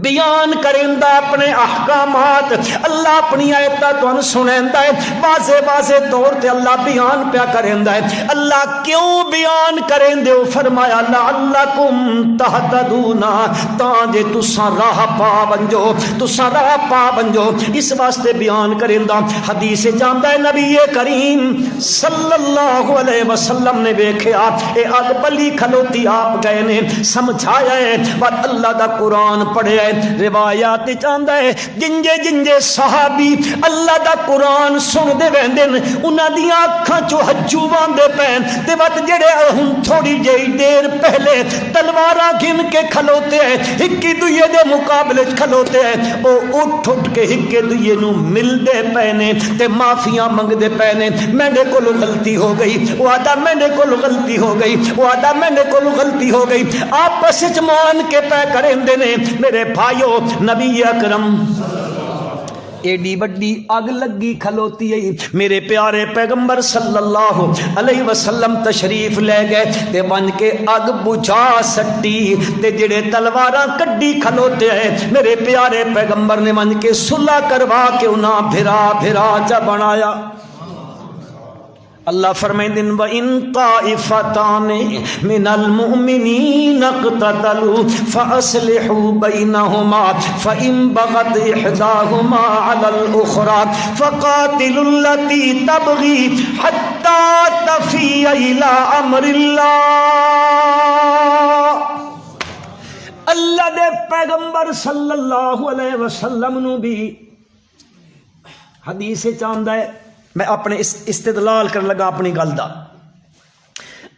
بیان کریندا اپنے احکامات، اللہ اپنی آیتاں تانوں سنیندا ہے واضح واضح طور تے اللہ بیان پیا کریندا ہے. اللہ کیوں بیان کریندے ہو؟ فرمایا لعلکم تہتدون، تاں جے تساں راہ پا ونجو، تساں راہ پا ونجو، اس واسطے بیان کریندا. حدیث جاندا ہے نبی کریم صلی اللہ علیہ وسلم نے ویکھیا اے اگ بلی کھلوتی، آپ گئے نے سمجھایا ہے بات اللہ دا قرآن پڑھے. روایات چاہتا ہے جنجے جنجے صحابی اللہ دا قرآن سن دے ویندے انہاں دیاں اکھاں چو ہجو واندے پین تے وقت جڑے ہن تھوڑی جئی دیر پہلے تلواراں گن کے کھلوتے ہیں، ہکی دوئے دے مقابلے کھلوتے ہیں، او اٹھ اٹھ کے ہکے دوئے نو مل دے پینے تے معافیاں منگ دے پینے. میرے کولو غلطی ہو گئی، وہ آدھا میرے کولو غلطی ہو گئی، وہ آدھا میرے کولو غلطی ہو گئی، آپس وچ مان کے پے کریندے نے. میرے بھائیو نبی اکرم ایڈی بڑی اگ لگی کھلوتی ہے، میرے پیارے پیغمبر صلی اللہ علیہ وسلم تشریف لے گئے تے بن کے اگ بجھا سٹی تے جڑے تلواراں کڈی کھلوتے ہیں میرے پیارے پیغمبر نے بن کے صلح کروا کے انہاں بھرا بھرا چا بنایا. اللہ فرمائیں وَإِن طَائِفَتَانِ مِنَ الْمُؤْمِنِينَ اقْتَتَلُوا فَأَصْلِحُوا بَيْنَهُمَا فَإِن بَغَتْ إِحْدَاهُمَا عَلَى الْأُخْرَى فَقَاتِلُوا الَّتِي تَبْغِي حَتَّى تَفِيَّ إِلَى أَمْرِ اللَّهِ. اللہ دے پیغمبر صلی اللہ علیہ وسلم نو بھی حدیث چاہندا ہے، میں اپنے استدلال کر لگا اپنی گل دا.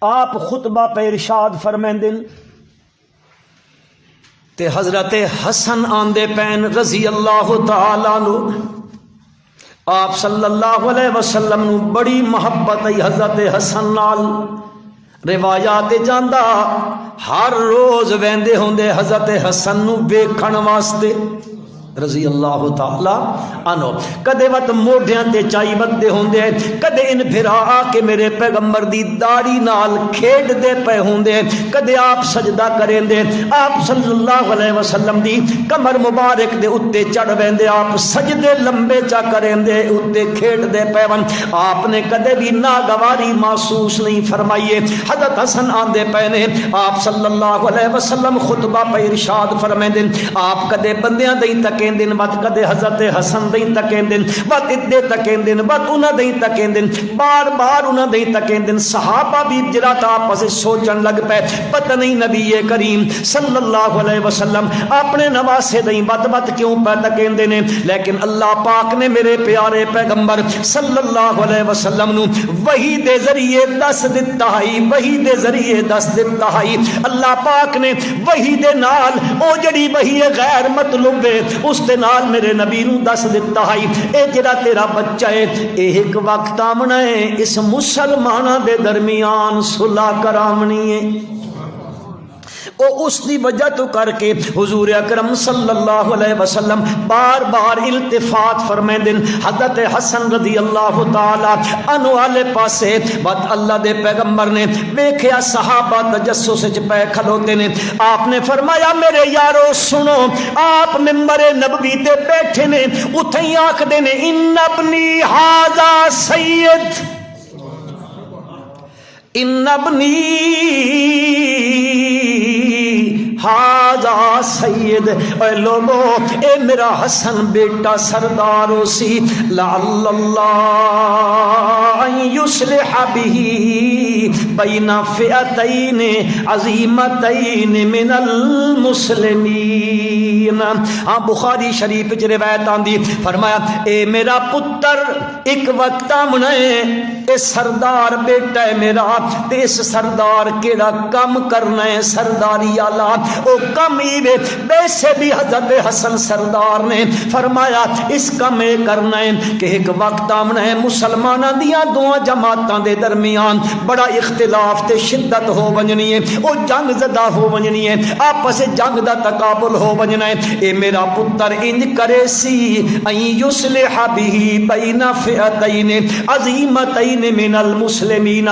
آپ خطبہ پہ ارشاد فرمیندے تے حضرت حسن آندے پین رضی اللہ تعالی عنہ. آپ صلی اللہ علیہ وسلم نو بڑی محبت ہے حضرت حسن نال. روایات جاندا ہر روز ویندے ہوندے حضرت حسن نو ویکھن واسطے رضی اللہ تعالی عنہ. کدے وقت موڈیاں تے چائی بدے ہوندے، کدے ان بھرا آ کے میرے پیغمبر دی داڑھی نال کھیڈ دے پے ہوندے، کدے آپ سجدہ کریندے، آپ صلی اللہ علیہ وسلم دی کمر مبارک دے اتے چڑھ ویندے، آپ سجدے لمبے چا کریندے اتے کھیڈ دے پے ون. آپ نے کدے بھی ناگواری محسوس نہیں فرمائیے. حضرت حسن آندے پے نے، آپ صلی اللہ علیہ وسلم خطبہ پہ ارشاد فرمیندے آپ کدے بندیاں دے تک دن بات کدے حضرت حسن دین تکین دن بات ادے تکین دن بات انہ دین تکین دن بار بار انہ دین تکین دن. صحابہ بھی جرات آپس سے سوچن لگ پے پتہ نہیں نبی کریم صلی اللہ علیہ وسلم اپنے نواسے دین بات بات کیوں پہ تکین دینے. لیکن اللہ پاک نے میرے پیارے پیغمبر صلی اللہ علیہ وسلم نو وحی دے ذریعے دس دیتا ہے، وحی دے ذریعے دس دیتا ہے. اللہ پاک نے وحی دے نال او جڑی وحی غیر مطلوب ہے اس دے نال میرے نبی نو دس دیتا ہے اے جڑا تیرا بچہ ہے اے ایک وقت آمنا ہے، اس مسلمانہ دے درمیان صلح کرامنی ہے. او اس دی وجہ تو کر کے حضور اکرم صلی اللہ علیہ وسلم بار بار التفات فرمیندن حضرت حسن رضی اللہ تعالی عنہ والے پاسے. بات اللہ دے پیغمبر نے ویکھیا صحابہ تجسس وچ پے کھلوتے نے. آپ نے فرمایا میرے یارو سنو، آپ ممبر نبوی تے بیٹھے نے، اتھے ہی آکھدے نے ان ابنی ھذا سید، ان ابنی ھذا سید، اے لوگو اے میرا حسن بیٹا سردار ہو سی، لعل اللہ ان یصلح به بین فئتین عظیمتین من المسلمین۔ ہاں بخاری شریف وچ روایت آندی، فرمایا اے میرا پتر ایک وقت آمنا ہے، اے سردار بیٹا ہے میرا، تے اس سردار کیڑا کم کرنا ہے سرداری آلہ، او کم ہی ویسے بھی حضرت حسن سردار نے فرمایا اس کم اے کرنا ہے کہ ایک وقت آمنا ہے مسلمانہ دیاں دو جماعتاں دے درمیان بڑا اختلاف تے شدت ہو بننی ہے، او جنگ زدہ ہو بننی ہے، آپس جنگ دا تقابل ہو بننا ہے، اے میرا پتر انج کرے سی ان یصلح به بین فئتین عظیمتین من المسلمین۔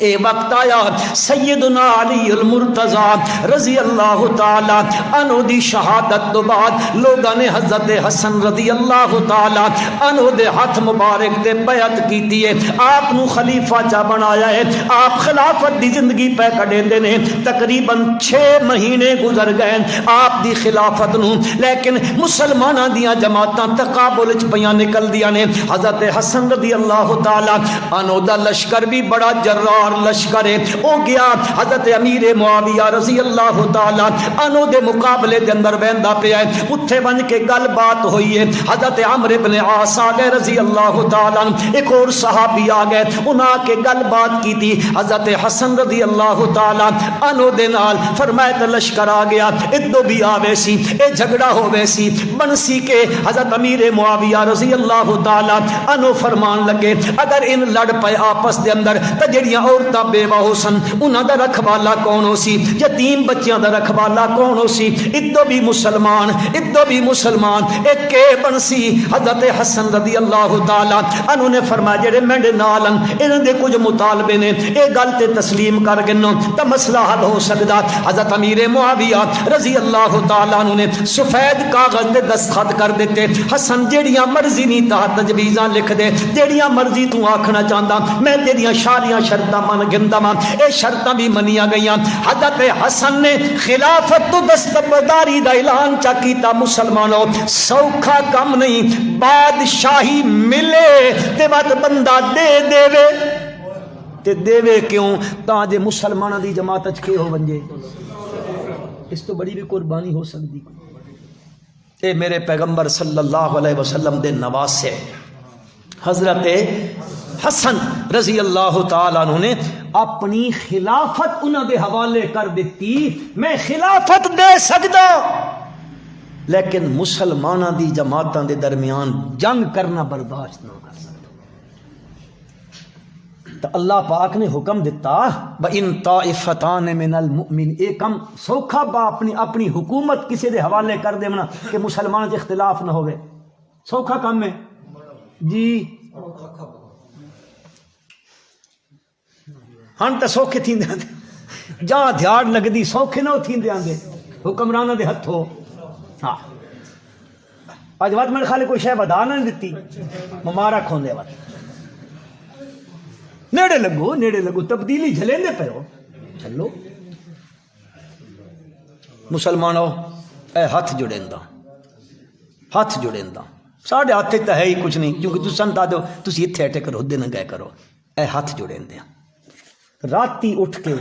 اے وقت آیا سیدنا علی المرتضی رضی اللہ تعالی عنہ دی شہادت تو بعد لوگاں نے حضرت حسن رضی اللہ تعالی عنہ دے ہاتھ مبارک دے بیعت کیتی ہے، آپ نو خلیفہ چا بنایا ہے، آپ خلافت دی زندگی پہ کڈیندے نے، تقریباً 6 مہینے گزر گئے آپ دی خلافت نو، لیکن مسلماناں دیاں جماعتاں تقابل وچ پیاں نکل دیاں نے۔ حضرت حسن رضی اللہ تعالی عنہ دا لشکر بھی بڑا جرار لشکر ہے، او گیا حضرت امیر معاویہ رضی اللہ تعالی عنہ دے مقابلے دے اندر بہندا پیا ہے، اتھے بن کے گل بات ہوئی ہے، حضرت عمرو بن عاص آ گئے رضی اللہ تعالی عنہ، ایک اور صحابی آ گئے، انہاں کے گل بات کی تھی حضرت حسن رضی اللہ تعالی عنہ دے نال، فرمایا تے لشکر آ گیا، ادو بھی آوے سی، اے جھگڑا ہووے سی، بنسی کے حضرت امیر معاویہ رضی اللہ تعالی عنہ فرمان لگے اگر ان لڑ پے آپس دے اندر تے جڑیاں عورتاں بیوہ ہو سن انہاں دا رکھوالا کون ہو سی، یتیم بچیاں دا رکھوالا کون ہو سی، ادو بھی مسلمان ایک کے بنسی۔ حضرت حسن رضی اللہ تعالی عنہ نے فرمایا جڑے میرے نال انہاں دے کچھ مطالبے نے اے گل تے تسلیم کر گنو تے مسئلہ حل ہو سکدا۔ حضرت امیر معاویہ رضی اللہ تعالی عنہ نے سفید کاغذ تے دستخط کر دیتے، حسن جیڑیاں مرضی نہیں تحت تجویزاں لکھ دے، جیڑیاں مرضی تو آکھنا چاہندا میں تیریاں ساریاں شرطاں من گندا وا، اے شرطاں بھی منیاں گئیاں۔ حضرت حسن نے خلافت تو دستبرداری دا اعلان چا کیتا، مسلمانوں سوکھا کم نہیں، بادشاہی ملے تے بعد بندہ دے دیوے تے دیوے کیوں تاں جے مسلماناں دی جماعت اچ کے ہو ونجے، اس تو بڑی بھی قربانی ہو سکتی۔ اے میرے پیغمبر صلی اللہ علیہ وسلم دے نواسے حضرت حسن رضی اللہ تعالی عنہ نے اپنی خلافت انہاں دے حوالے کر دیتی، میں خلافت دے سکدا لیکن مسلماناں دی جماعتاں دے درمیان جنگ کرنا برداشت نہ کر سکتا۔ تو اللہ پاک نے حکم دیتا وَإِن طَائِفَتَانِ مِنَ الْمُؤْمِنِ، ایک کم سوکھا با اپنی حکومت کسی دے حوالے کر دے منا کہ مسلمان سے اختلاف نہ ہوئے، سوکھا کم ہے جی۔ ہن تے سوکھے تھیندے آندے جہاں دھیاڑ لگدی سوکھے نہ تھیندے آندے حکمراناں دے ہتھوں۔ ہاں اج وقت میرے خیال کوئی شے ودا نہ دتی مبارک ہوندے وقت نیڑے لگو تبدیلی جھلیندے پے ہو چلو۔ مسلمانوں اے ہاتھ جڑیندا ساڈے ہاتھ تے ہے ہی کچھ نہیں، کیونکہ تساں تا دو تسی ایتھے اٹے کرو دے نہ گئے کرو، اے ہاتھ جڑیندے راتی اٹھ کے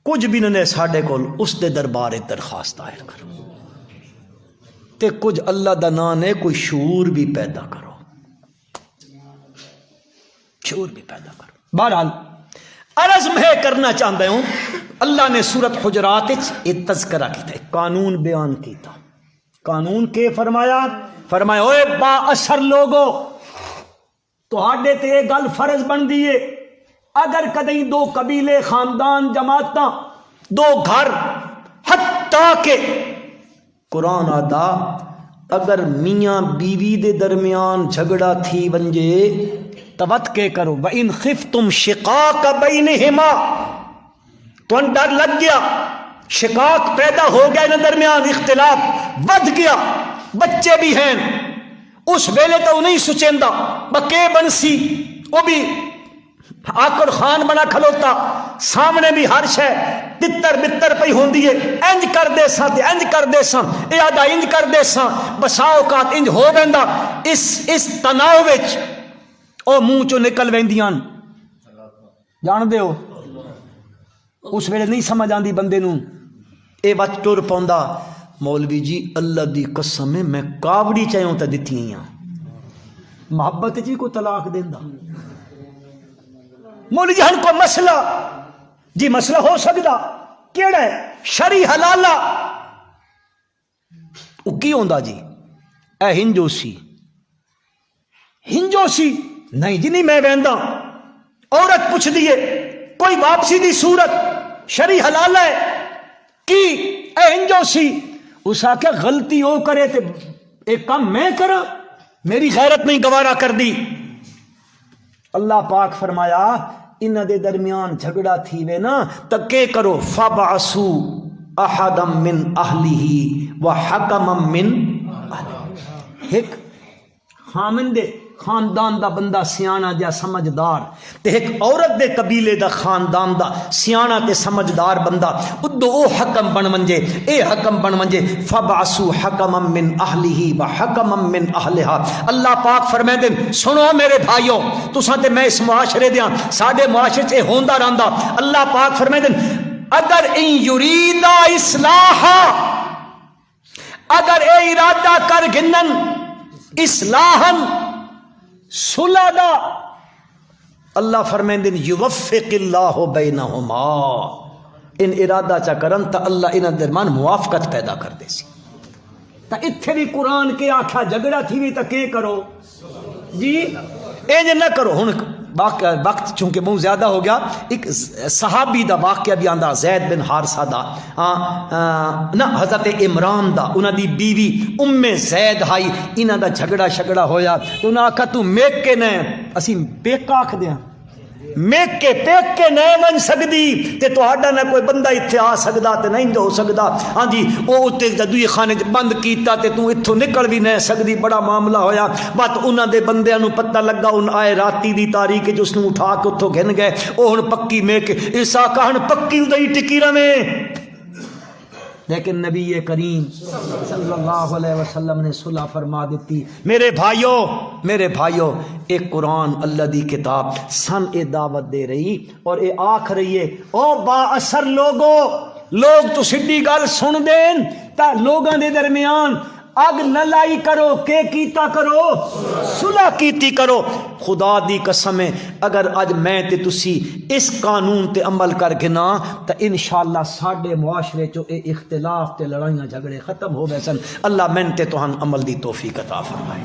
کچھ بھی نہ ساڈے کول اس دے دربار درخواست دائر کرو تے کچھ اللہ دا نام ہے کوئی شعور بھی پیدا کرو، بہرحال عرض میں کرنا چاہتا ہوں اللہ نے سورت حجرات ایک تذکرہ کیتا ہے، قانون بیان کیتا، قانون کے فرمایا اوے با اثر لوگو تہاڈے تے یہ گل فرض بن دیئے اگر کدیں دو قبیلے خاندان جماعتاں دو گھر حتیٰ کہ قرآن آدھا اگر میاں بیوی دے درمیان جھگڑا تھی ونجے توت کے کرو وَإِنْ خِفْتُمْ شِقَاقَ بَيْنِهِمَا، تو ڈر لگ گیا شقاق پیدا ہو گیا ان درمیان اختلاف ود گیا بچے بھی ہیں اس ویلے تو نہیں سچیندا بکے بنسی وہ بھی آکڑ خان بنا کھلوتا سامنے بھی ہر شے تتر بتر پئی ہوندی ہے انج کر دے ساں تے انج کر دے ساں اے آدھا انج کر دے ساں بسا اوقات انج ہو ویندا اس تناؤ وچ او منہ چوں نکل ویندیاں جان دے ہو اس ویلے نہیں سمجھ آندی بندے نوں اے وچ ٹر پوندا مولوی جی اللہ دی قسم ہے میں کاوڑی چایوں تے دتیاں ہاں محبت جی کو طلاق دیندا مولوی جی ہن کو مسئلہ جی مسئلہ ہو سکدا کیڑا ہے شرعی حلالہ او کی ہوندا جی اے ہنجوسی نہیں جی نہیں میں ویندا عورت پوچھ دیے کوئی واپسی دی صورت شرعی حلال ہے کی اے ہنجوسی اس آکھیا غلطی او کرے تے ایک کام میں کرا میری غیرت نہیں گوارا کر دی اللہ پاک فرمایا انہاں دے درمیان جھگڑا تھی وے نا تو کے کرو فبعثو احدا من اہلہ وحکما من اہلہ ایک خامن دے خاندان دا بندہ سیاںا جا سمجھدار تے ایک عورت دے قبیلے دا خاندان دا سیاںا تے سمجھدار بندہ ادو او حکم بن منجے اے حکم بن منجے فبعثو حکما من اہلہ وحکما من اہلہا اللہ پاک فرمائے دے سنو میرے بھائیو تساں تے میں اس معاشرے دیاں ساڈے معاشرے چ ہوندا رہندا اللہ پاک فرمائے دے اگر ان یریدا اصلاحا اگر اے ارادہ کر گنن اصلاحن صلح دا اللہ فرمائیں دن یوفق اللہ بینہما ان ارادہ چا کرن تا اللہ ان درمیان موافقت پیدا کر دے سی تا اتھے بھی قرآن کے آکھا جھگڑا تھی بھی تا کے کرو جی اے نہ کرو ہن وقت چونکہ بہت زیادہ ہو گیا ایک صحابی دا واقعہ بھی آندا زید بن حارثہ دا نا حضرت عمران دا انہاں دی بیوی ام زید ہائی انہاں دا جھگڑا شگڑا ہویا تو انہاں آکھا تو میک کے نہ اسی بیک آکھ دیاں میک کے پیک کے نہیں من سکدی تے تہاڈا نہ کوئی بندہ اتھے آ سکدا تے نہیں ہو سکدا ہاں جی او تے جدوی خانے بند کیتا تے تو اتھوں نکل بھی نہیں سکدی بڑا معاملہ ہویا بات انہاں دے بندیاں نو پتہ لگا ان آئے راتی دی تاریخ جو اس نو اٹھا کے اتھوں گھن گئے او ہن پکی میک عیسیٰ کہن پکی ادئی ٹکی رہے لیکن نبی کریم صلی اللہ علیہ وسلم نے صلح فرما دیتی میرے بھائیو ایک قرآن اللہ دی کتاب سن اے دعوت دے رہی اور اے آکھ رہی ہے او با اثر لوگ تو سیدھی گل سن دین تا لوگاں دے درمیان اگ نہ لائی کرو کہ کیتا کرو صلح کیتی کرو خدا دی قسم ہے اگر اج میں تے تسی اس قانون تے عمل کر کے نا تو انشاءاللہ ساڈے معاشرے چو اے اختلاف تے لڑائیاں جھگڑے ختم ہو گئے سن اللہ میں تے توہن عمل دی توفیق عطا فرمائے